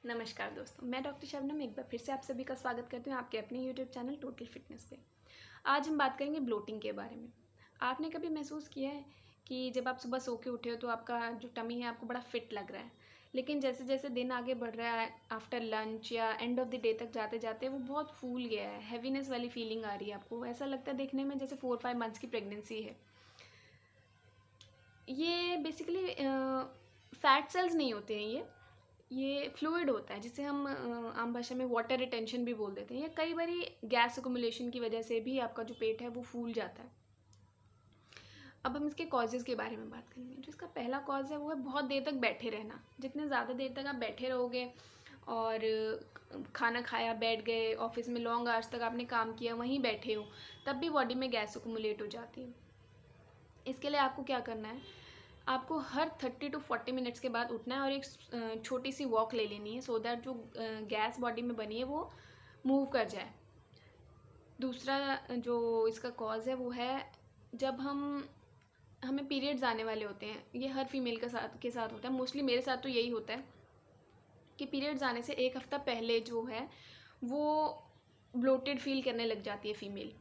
नमस्कार दोस्तों, मैं डॉक्टर शबनम एक बार फिर से आप सभी का स्वागत करती हूँ आपके अपने यूट्यूब चैनल टोटल फिटनेस पे। आज हम बात करेंगे ब्लोटिंग के बारे में। आपने कभी महसूस किया है कि जब आप सुबह सो के उठे हो तो आपका जो टमी है आपको बड़ा फिट लग रहा है, लेकिन जैसे जैसे दिन आगे बढ़ रहा है, आफ्टर लंच या एंड ऑफ द डे तक जाते जाते वो बहुत फूल गया है, हैवीनेस वाली फीलिंग आ रही है आपको। ऐसा लगता है देखने में जैसे 4-5 मंथ्स की प्रेगनेंसी है। ये बेसिकली फैट सेल्स नहीं होते हैं, ये फ्लूइड होता है जिसे हम आम भाषा में वाटर रिटेंशन भी बोल देते हैं। या कई बारी गैस अकोमुलेशन की वजह से भी आपका जो पेट है वो फूल जाता है। अब हम इसके कॉजेज़ के बारे में बात करेंगे। जो इसका पहला कॉज है वो है बहुत देर तक बैठे रहना। जितने ज़्यादा देर तक आप बैठे रहोगे और खाना खाया, बैठ गए, ऑफिस में लॉन्ग आवर्स तक आपने काम किया, वहीं बैठे हो, तब भी बॉडी में गैस अकोमुलेट हो जाती है। इसके लिए आपको क्या करना है, आपको हर 30 to 40 मिनट्स के बाद उठना है और एक छोटी सी वॉक ले लेनी है, सो दैट जो गैस बॉडी में बनी है वो मूव कर जाए। दूसरा जो इसका कॉज है वो है जब हमें पीरियड्स आने वाले होते हैं। ये हर फीमेल के साथ होता है, मोस्टली मेरे साथ तो यही होता है कि पीरियड्स आने से एक हफ्ता पहले जो है वो ब्लोटेड फील करने लग जाती है फीमेल,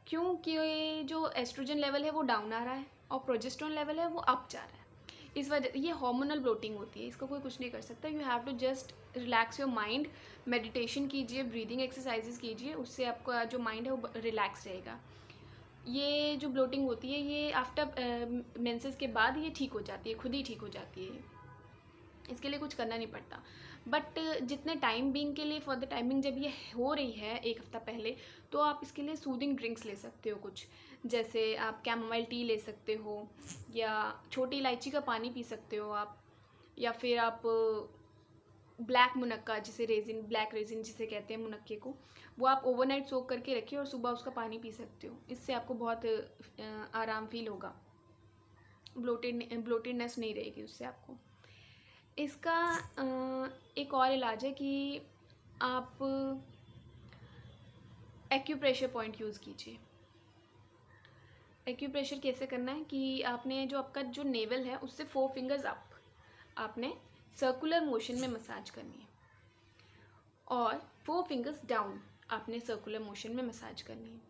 क्योंकि जो एस्ट्रोजन लेवल है वो डाउन आ रहा है और प्रोजेस्टेरोन लेवल है वो अप जा रहा है। इस वजह ये हार्मोनल ब्लोटिंग होती है, इसका कोई कुछ नहीं कर सकता। You have to just relax your mind, meditation कीजिए, ब्रीदिंग एक्सरसाइजेज कीजिए, उससे आपका जो माइंड है वो रिलैक्स रहेगा। ये जो ब्लोटिंग होती है ये आफ्टर मेंसेस के बाद ये ठीक हो जाती है, खुद ही ठीक हो जाती है, इसके लिए कुछ करना नहीं पड़ता। बट जितने टाइम बीइंग के लिए, फॉर द टाइमिंग जब ये हो रही है एक हफ्ता पहले, तो आप इसके लिए सूदिंग ड्रिंक्स ले सकते हो कुछ, जैसे आप कैमोमाइल टी ले सकते हो या छोटी इलायची का पानी पी सकते हो आप, या फिर आप ब्लैक मुनक्का, जिसे रेजिन, ब्लैक रेजिन जिसे कहते हैं मुनक्के को, वो आप ओवरनाइट सोक करके रखिए और सुबह उसका पानी पी सकते हो। इससे आपको बहुत आराम फील होगा, ब्लोटेडनेस नहीं रहेगी उससे आपको। इसका एक और इलाज है कि आप एक्यूप्रेशर पॉइंट यूज़ कीजिए। एक्यूप्रेशर कैसे करना है कि आपने जो आपका जो नेवल है उससे 4 फिंगर्स अप आपने सर्कुलर मोशन में मसाज करनी है और 4 फिंगर्स डाउन आपने सर्कुलर मोशन में मसाज करनी है।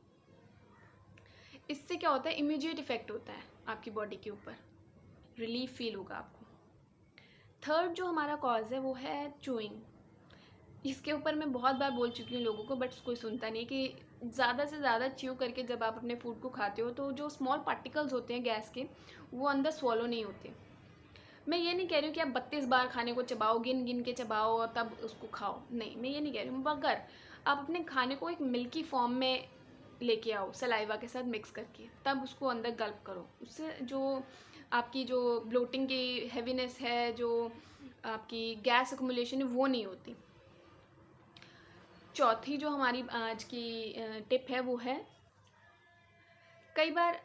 इससे क्या होता है, इमीडिएट इफेक्ट होता है आपकी बॉडी के ऊपर, रिलीफ फील होगा आपको। थर्ड जो हमारा कॉज है वो है चूइंग। इसके ऊपर मैं बहुत बार बोल चुकी हूँ लोगों को, बट कोई सुनता नहीं कि ज़्यादा से ज़्यादा च्यू करके जब आप अपने फूड को खाते हो तो जो स्मॉल पार्टिकल्स होते हैं गैस के, वो अंदर स्वॉलो नहीं होते। मैं ये नहीं कह रही हूँ कि आप 32 बार खाने को चबाओ, गिन गिन के चबाओ और तब उसको खाओ, नहीं, मैं ये नहीं कह रही हूँ। मगर आप अपने खाने को एक मिल्की फॉर्म में लेके आओ, सलाइवा के साथ मिक्स करके, तब उसको अंदर गल्प करो। उससे जो आपकी जो ब्लोटिंग की हैवीनेस है, जो आपकी गैस अकोमुलेशन है, वो नहीं होती। चौथी जो हमारी आज की टिप है वो है, कई बार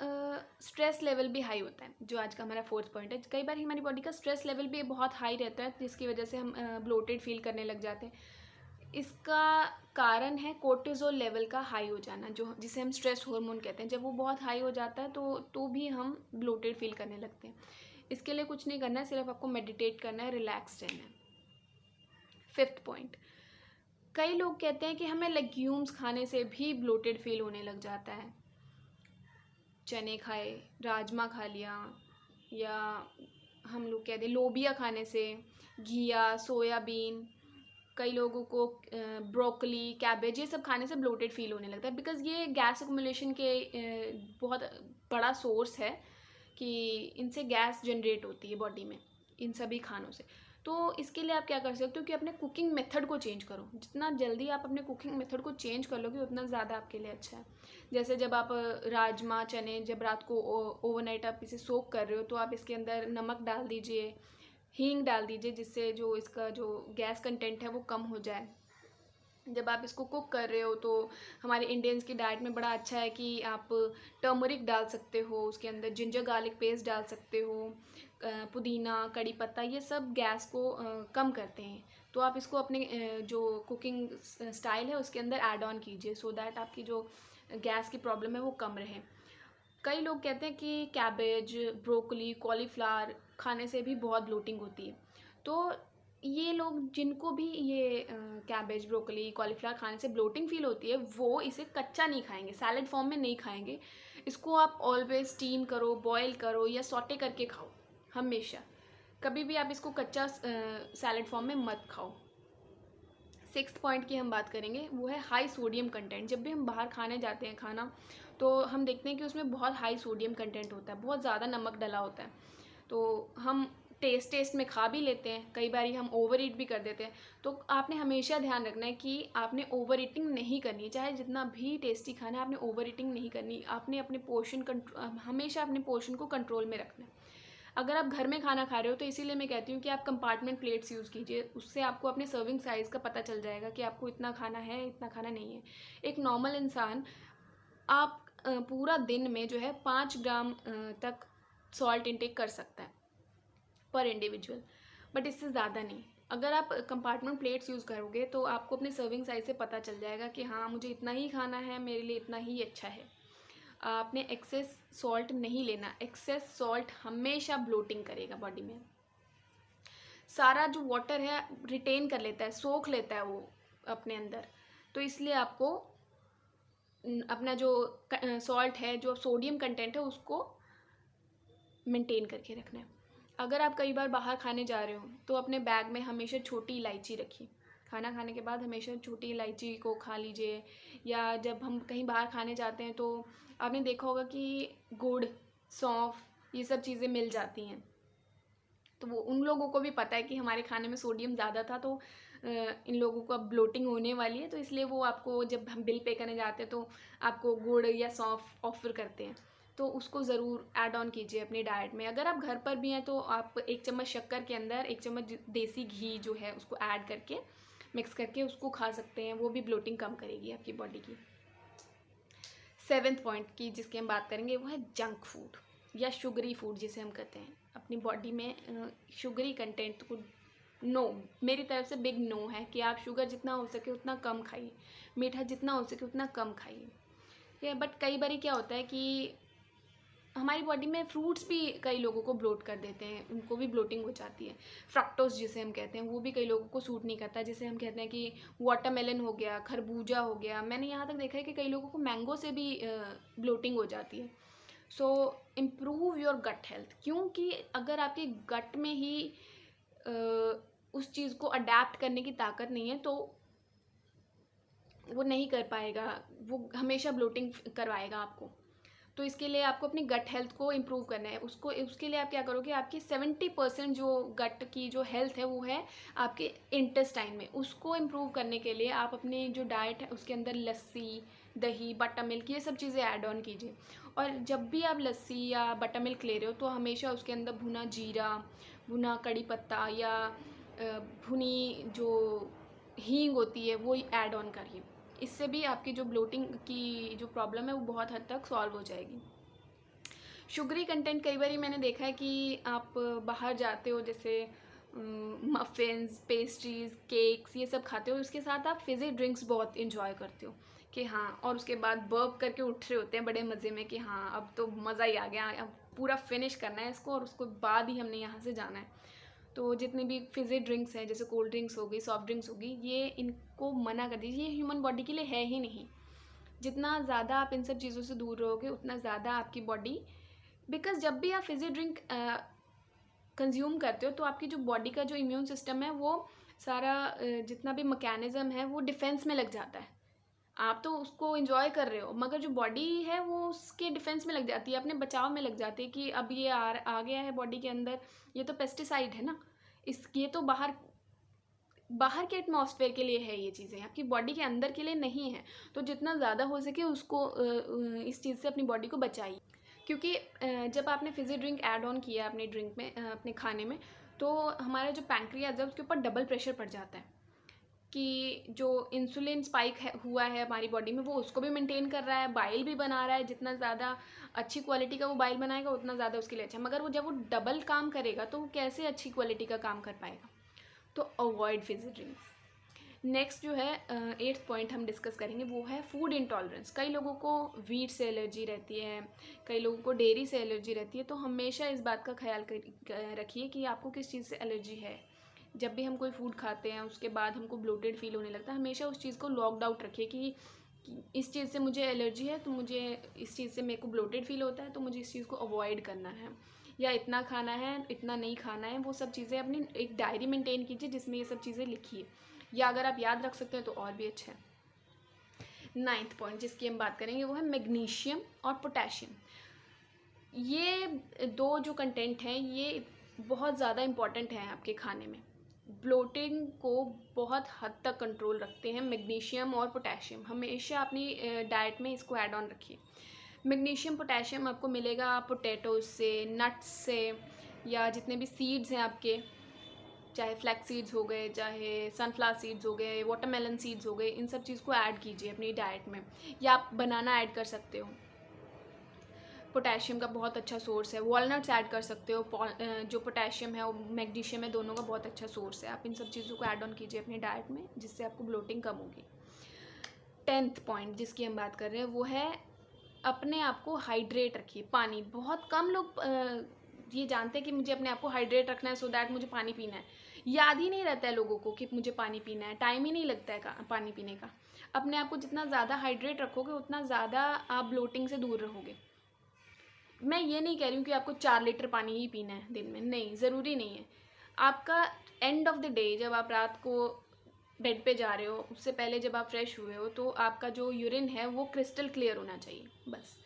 स्ट्रेस लेवल भी हाई होता है, जो आज का हमारा फोर्थ पॉइंट है। कई बार हमारी बॉडी का स्ट्रेस लेवल भी बहुत हाई रहता है, जिसकी वजह से हम ब्लोटेड फील करने लग जाते हैं। इसका कारण है कोर्टिजोल लेवल का हाई हो जाना, जो जिसे हम स्ट्रेस हार्मोन कहते हैं। जब वो बहुत हाई हो जाता है तो भी हम ब्लोटेड फील करने लगते हैं। इसके लिए कुछ नहीं करना है, सिर्फ आपको मेडिटेट करना है, रिलैक्स रहना है। फिफ्थ पॉइंट, कई लोग कहते हैं कि हमें लेग्यूम्स खाने से भी ब्लोटेड फील होने लग जाता है। चने खाए, राजमा खा लिया, या हम लोग कहते हैं लोबिया खाने से, घिया, सोयाबीन, कई लोगों को ब्रोकली, कैबेज, ये सब खाने से ब्लोटेड फील होने लगता है, बिकॉज़ ये गैस अकोमुलेशन के बहुत बड़ा सोर्स है कि इनसे गैस जनरेट होती है बॉडी में, इन सभी खानों से। तो इसके लिए आप क्या कर सकते हो कि अपने कुकिंग मेथड को चेंज करो। जितना जल्दी आप अपने कुकिंग मेथड को चेंज कर लोगे उतना ज़्यादा आपके लिए अच्छा है। जैसे जब आप राजमा, चने जब रात को ओवरनाइट आप इसे सोक कर रहे हो, तो आप इसके अंदर नमक डाल दीजिए, हींग डाल दीजिए, जिससे जो इसका जो गैस कंटेंट है वो कम हो जाए। जब आप इसको कुक कर रहे हो तो हमारे इंडियंस की डाइट में बड़ा अच्छा है कि आप टर्मरिक डाल सकते हो, उसके अंदर जिंजर गार्लिक पेस्ट डाल सकते हो, पुदीना, कड़ी पत्ता, ये सब गैस को कम करते हैं। तो आप इसको अपने जो कुकिंग स्टाइल है उसके अंदर ऐड ऑन कीजिए, सो दैट आपकी जो गैस की प्रॉब्लम है वो कम रहे। कई लोग कहते हैं कि कैबेज, ब्रोकली, कॉलीफ्लावर खाने से भी बहुत ब्लोटिंग होती है। तो ये लोग जिनको भी ये कैबेज, ब्रोकली, कॉलीफ्लावर खाने से ब्लोटिंग फील होती है, वो इसे कच्चा नहीं खाएंगे, सैलड फॉर्म में नहीं खाएंगे। इसको आप ऑलवेज स्टीम करो, बॉयल करो या सॉटे करके खाओ हमेशा। कभी भी आप इसको कच्चा सैलड फॉर्म में मत खाओ। सिक्स्थ पॉइंट की हम बात करेंगे, वो है हाई सोडियम कंटेंट। जब भी हम बाहर खाने जाते हैं खाना, तो हम देखते हैं कि उसमें बहुत हाई सोडियम कंटेंट होता है, बहुत ज़्यादा नमक डला होता है। तो हम टेस्ट में खा भी लेते हैं, कई बार हम ओवर ईट भी कर देते हैं। तो आपने हमेशा ध्यान रखना है कि आपने ओवर ईटिंग नहीं करनी, चाहे जितना भी टेस्टी खाना है आपने ओवर ईटिंग नहीं करनी। आपने अपने पोर्शन हमेशा अपने पोर्शन को कंट्रोल में रखना है। अगर आप घर में खाना खा रहे हो तो इसीलिए मैं कहती हूँ कि आप कंपार्टमेंट प्लेट्स यूज़ कीजिए, उससे आपको अपने सर्विंग साइज़ का पता चल जाएगा कि आपको इतना खाना है, इतना खाना नहीं है। एक नॉर्मल इंसान आप पूरा दिन में जो है 5 ग्राम तक सॉल्ट इंटेक कर सकता है पर इंडिविजुअल, बट इससे ज़्यादा नहीं। अगर आप कंपार्टमेंट प्लेट्स यूज़ करोगे तो आपको अपने सर्विंग साइज़ से पता चल जाएगा कि हाँ, मुझे इतना ही खाना है, मेरे लिए इतना ही अच्छा है। आपने एक्सेस सॉल्ट नहीं लेना, एक्सेस सॉल्ट हमेशा ब्लोटिंग करेगा बॉडी में। सारा जो वाटर है रिटेन कर लेता है, सोख लेता है वो अपने अंदर। तो इसलिए आपको अपना जो सॉल्ट है, जो सोडियम कंटेंट है, उसको मेंटेन करके रखना है। अगर आप कई बार बाहर खाने जा रहे हो तो अपने बैग में हमेशा छोटी इलायची रखिए। खाना खाने के बाद हमेशा छोटी इलायची को खा लीजिए। या जब हम कहीं बाहर खाने जाते हैं तो आपने देखा होगा कि गुड़, सौंफ, ये सब चीज़ें मिल जाती हैं। तो वो उन लोगों को भी पता है कि हमारे खाने में सोडियम ज़्यादा था, तो इन लोगों को अब ब्लोटिंग होने वाली है, तो इसलिए वो आपको जब हम बिल पे करने जाते हैं तो आपको गुड़ या सौंफ ऑफ़र करते हैं। तो उसको ज़रूर ऐड ऑन कीजिए अपनी डाइट में। अगर आप घर पर भी हैं तो आप 1 चम्मच शक्कर के अंदर 1 चम्मच देसी घी जो है उसको ऐड करके, मिक्स करके उसको खा सकते हैं। वो भी ब्लोटिंग कम करेगी आपकी बॉडी की। 7th पॉइंट की जिसकी हम बात करेंगे वो है जंक फूड या शुगरी फूड जिसे हम कहते हैं। अपनी बॉडी में शुगरी कंटेंट को नो, मेरी तरफ से बिग नो है कि आप शुगर जितना हो सके उतना कम खाइए, मीठा जितना हो सके उतना कम खाइए। ये बट कई बार क्या होता है कि हमारी बॉडी में फ्रूट्स भी कई लोगों को ब्लोट कर देते हैं, उनको भी ब्लोटिंग हो जाती है। फ्रक्टोज जिसे हम कहते हैं वो भी कई लोगों को सूट नहीं करता, जिसे हम कहते हैं कि वाटरमेलन हो गया, खरबूजा हो गया। मैंने यहाँ तक देखा है कि कई लोगों को मैंगो से भी ब्लोटिंग हो जाती है। सो इम्प्रूव योर गट हेल्थ, क्योंकि अगर आपके गट में ही उस चीज़ को अडेप्ट करने की ताकत नहीं है तो वो नहीं कर पाएगा, वो हमेशा ब्लोटिंग करवाएगा आपको। तो इसके लिए आपको अपनी गट हेल्थ को इम्प्रूव करना है। उसके लिए आप क्या करोगे, आपकी 70% जो गट की जो हेल्थ है वो है आपके इंटेस्टाइन में। उसको इम्प्रूव करने के लिए आप अपनी जो डाइट है उसके अंदर लस्सी, दही, बटर मिल्क, ये सब चीज़ें ऐड ऑन कीजिए। और जब भी आप लस्सी या बटर मिल्क ले रहे हो तो हमेशा उसके अंदर भुना जीरा, भुना कड़ी पत्ता या भुनी जो हींग होती है वो ऐड ऑन करिए। इससे भी आपकी जो ब्लोटिंग की जो प्रॉब्लम है वो बहुत हद तक सॉल्व हो जाएगी। शुगरी कंटेंट कई बार मैंने देखा है कि आप बाहर जाते हो, जैसे मफ़िन्स, पेस्ट्रीज़, केक्स, ये सब खाते हो, उसके साथ आप फिज़ी ड्रिंक्स बहुत इंजॉय करते हो कि हाँ, और उसके बाद बर्प करके उठ रहे होते हैं बड़े मज़े में कि हाँ अब तो मज़ा ही आ गया, अब पूरा फिनिश करना है इसको और उसके बाद ही हमने यहाँ से जाना है। तो जितनी भी फिज़ी ड्रिंक्स हैं, जैसे कोल्ड ड्रिंक्स हो गई, सॉफ्ट ड्रिंक्स होगी, ये इनको मना कर दीजिए, ये ह्यूमन बॉडी के लिए है ही नहीं। जितना ज़्यादा आप इन सब चीज़ों से दूर रहोगे उतना ज़्यादा आपकी बॉडी, बिकॉज जब भी आप फिज़ी ड्रिंक कंज्यूम करते हो तो आपकी जो बॉडी का जो इम्यून सिस्टम है वो सारा जितना भी मैकेनिज़्म है वो डिफेंस में लग जाता है। आप तो उसको एंजॉय कर रहे हो मगर जो बॉडी है वो उसके डिफेंस में लग जाती है, अपने बचाव में लग जाती है कि अब ये आ गया है बॉडी के अंदर, ये तो पेस्टिसाइड है ना, ये तो बाहर बाहर के एटमॉस्फेयर के लिए है, ये चीज़ें आपकी बॉडी के अंदर के लिए नहीं है। तो जितना ज़्यादा हो सके उसको इस चीज़ से अपनी बॉडी को बचाइए। क्योंकि जब आपने फिज़ी ड्रिंक ऐड ऑन किया अपनी ड्रिंक में, अपने खाने में, तो हमारा जो पैंक्रियाज है उसके ऊपर डबल प्रेशर पड़ जाता है कि जो इंसुलिन स्पाइक है हुआ है हमारी बॉडी में वो उसको भी मेंटेन कर रहा है, बाइल भी बना रहा है। जितना ज़्यादा अच्छी क्वालिटी का वो बाइल बनाएगा उतना ज़्यादा उसके लिए अच्छा, मगर वो जब वो डबल काम करेगा तो वो कैसे अच्छी क्वालिटी का काम कर पाएगा। तो अवॉइड फिज़ी ड्रिंक्स। नेक्स्ट जो है 8th पॉइंट हम डिस्कस करेंगे वो है फूड इंटॉलरेंस। कई लोगों को वीट से एलर्जी रहती है, कई लोगों को डेयरी से एलर्जी रहती है। तो हमेशा इस बात का ख्याल रखिए कि आपको किस चीज़ से एलर्जी है। जब भी हम कोई फूड खाते हैं उसके बाद हमको ब्लोटेड फील होने लगता है, हमेशा उस चीज़ को लॉक्ड आउट रखिए कि इस चीज़ से मुझे एलर्जी है, तो मुझे इस चीज़ से मेरे को ब्लोटेड फील होता है, तो मुझे इस चीज़ को अवॉइड करना है, या इतना खाना है, इतना नहीं खाना है। वो सब चीज़ें अपनी एक डायरी मेंटेन कीजिए जिसमें ये सब चीज़ें लिखिए, या अगर आप याद रख सकते हैं तो और भी अच्छा है। 9th पॉइंट जिसकी हम बात करेंगे वो है मैग्नीशियम और पोटेशियम। ये दो जो कंटेंट हैं ये बहुत ज़्यादा इम्पॉर्टेंट हैं आपके खाने में, ब्लोटिंग को बहुत हद तक कंट्रोल रखते हैं। मैग्नीशियम और पोटेशियम हमेशा अपनी डाइट में इसको ऐड ऑन रखिए। मैग्नीशियम पोटेशियम आपको मिलेगा पोटैटोज से, नट्स से, या जितने भी सीड्स हैं आपके, चाहे फ्लैक्स सीड्स हो गए, चाहे सनफ्लावर सीड्स हो गए, वाटरमेलन सीड्स हो गए, इन सब चीज़ को ऐड कीजिए अपनी डाइट में, या आप बनाना ऐड कर सकते हो। पोटेशियम का बहुत अच्छा सोर्स है। वॉलनट्स ऐड कर सकते हो, जो पोटेशियम है और मैग्नीशियम है दोनों का बहुत अच्छा सोर्स है। आप इन सब चीज़ों को ऐड ऑन कीजिए अपनी डाइट में, जिससे आपको ब्लोटिंग कम होगी। 10th पॉइंट जिसकी हम बात कर रहे हैं वो है अपने आप को हाइड्रेट रखिए। पानी, बहुत कम लोग ये जानते हैं कि मुझे अपने आप को हाइड्रेट रखना है, सो दैट मुझे पानी पीना है। याद ही नहीं रहता है लोगों को कि मुझे पानी पीना है, टाइम ही नहीं लगता है पानी पीने का। अपने आप को जितना ज़्यादा हाइड्रेट रखोगे उतना ज़्यादा आप ब्लोटिंग से दूर रहोगे। मैं ये नहीं कह रही हूँ कि आपको 4 लीटर पानी ही पीना है दिन में, नहीं, ज़रूरी नहीं है। आपका एंड ऑफ द डे जब आप रात को बेड पे जा रहे हो उससे पहले जब आप फ्रेश हुए हो तो आपका जो यूरिन है वो क्रिस्टल क्लियर होना चाहिए। बस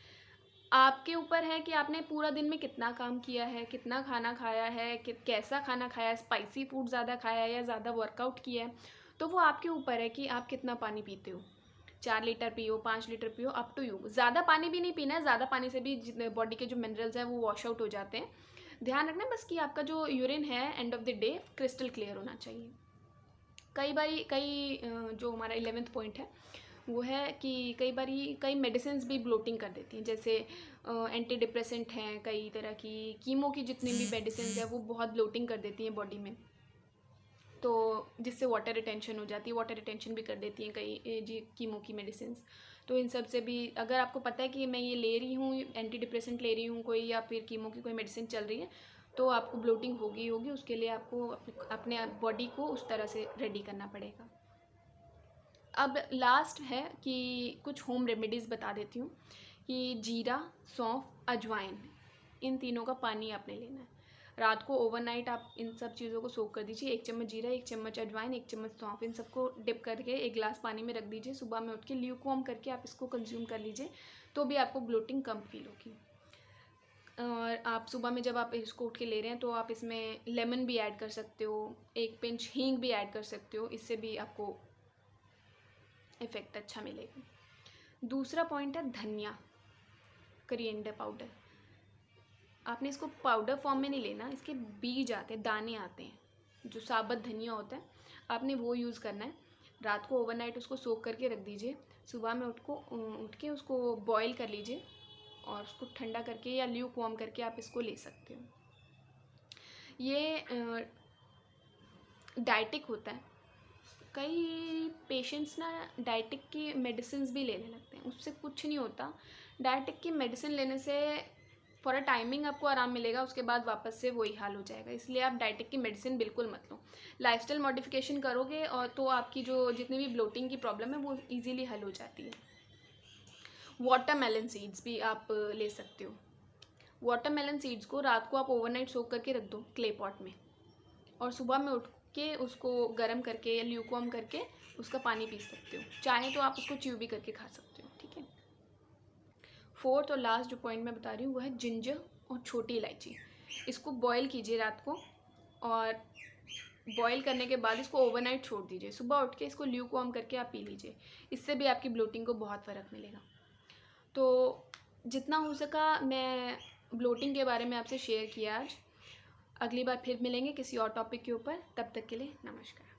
आपके ऊपर है कि आपने पूरा दिन में कितना काम किया है, कितना खाना खाया है, कैसा खाना खाया है, स्पाइसी फूड ज़्यादा खाया है या ज़्यादा वर्कआउट किया है, तो वो आपके ऊपर है कि आप कितना पानी पीते हो। 4 लीटर पियो, 5 लीटर पियो, अप टू यू। ज़्यादा पानी भी नहीं पीना है, ज़्यादा पानी से भी बॉडी के जो मिनरल्स हैं वो वॉश आउट हो जाते हैं। ध्यान रखना बस कि आपका जो यूरिन है end of the day crystal clear होना चाहिए। जो हमारा 11th पॉइंट है वो है कि कई मेडिसिन भी ब्लोटिंग कर देती हैं, जैसे एंटी डिप्रेसेंट हैं, कई तरह की कीमो की जितनी भी मेडिसिन है वो बहुत ब्लोटिंग कर देती हैं बॉडी में, तो जिससे वाटर रिटेंशन हो जाती है, वाटर रिटेंशन भी कर देती हैं कई जी कीमो की मेडिसिन। तो इन सब से भी अगर आपको पता है कि मैं ये ले रही हूँ, एंटी डिप्रेसेंट ले रही हूँ कोई, या फिर कीमो की कोई मेडिसिन चल रही है, तो आपको ब्लोटिंग होगी उसके लिए आपको अपने बॉडी को उस तरह से रेडी करना पड़ेगा। अब लास्ट है कि कुछ होम रेमेडीज़ बता देती हूँ कि जीरा, सौंफ, अजवाइन, इन तीनों का पानी आपने लेना है। रात को ओवरनाइट आप इन सब चीज़ों को सोक कर दीजिए। 1 चम्मच जीरा, 1 चम्मच अजवाइन, 1 चम्मच सौंफ, इन सबको डिप करके 1 गिलास पानी में रख दीजिए। सुबह में उठ के ल्यूकवार्म करके आप इसको कंज्यूम कर लीजिए, तो भी आपको ब्लोटिंग कम फील होगी। और आप सुबह में जब आप इसको उठ के ले रहे हैं तो आप इसमें लेमन भी ऐड कर सकते हो, 1 पिंच हींग भी ऐड कर सकते हो, इससे भी आपको इफ़ेक्ट अच्छा मिलेगा। दूसरा पॉइंट है धनिया, करिएंडर पाउडर। आपने इसको पाउडर फॉर्म में नहीं लेना, इसके बीज आते हैं, दाने आते हैं, जो साबुत धनिया होता है, आपने वो यूज़ करना है। रात को ओवरनाइट उसको सोक करके रख दीजिए। सुबह में उठ के उसको बॉईल कर लीजिए और उसको ठंडा करके या ल्यूकवार्म करके आप इसको ले सकते हो। ये डाइटिक होता है। कई पेशेंट्स ना डाइटिक की मेडिसिन भी लेने लगते हैं, उससे कुछ नहीं होता। डाइटिक की मेडिसिन लेने से फॉर अ टाइमिंग आपको आराम मिलेगा, उसके बाद वापस से वही हाल हो जाएगा। इसलिए आप डाइटिक की मेडिसिन बिल्कुल मत लो। लाइफस्टाइल मॉडिफिकेशन करोगे और तो आपकी जो जितनी भी ब्लोटिंग की प्रॉब्लम है वो ईजिली हल हो जाती है। वाटरमेलन सीड्स भी आप ले सकते हो। वाटरमेलन सीड्स को रात को आप ओवरनाइट सोक करके रख दो क्ले पॉट में, और सुबह में उठ के उसको गर्म करके या ल्यूकवार्म करके उसका पानी पी सकते हो। चाहे तो आप उसको च्यू भी करके खा सकते हो, ठीक है। 4th और लास्ट जो पॉइंट मैं बता रही हूँ वो है जिंजर और छोटी इलायची। इसको बॉईल कीजिए रात को, और बॉईल करने के बाद इसको ओवरनाइट छोड़ दीजिए। सुबह उठ के इसको ल्यूकवार्म करके आप पी लीजिए, इससे भी आपकी ब्लोटिंग को बहुत फ़र्क मिलेगा। तो जितना हो सका मैं ब्लोटिंग के बारे में आपसे शेयर किया आज। अगली बार फिर मिलेंगे किसी और टॉपिक के ऊपर, तब तक के लिए नमस्कार।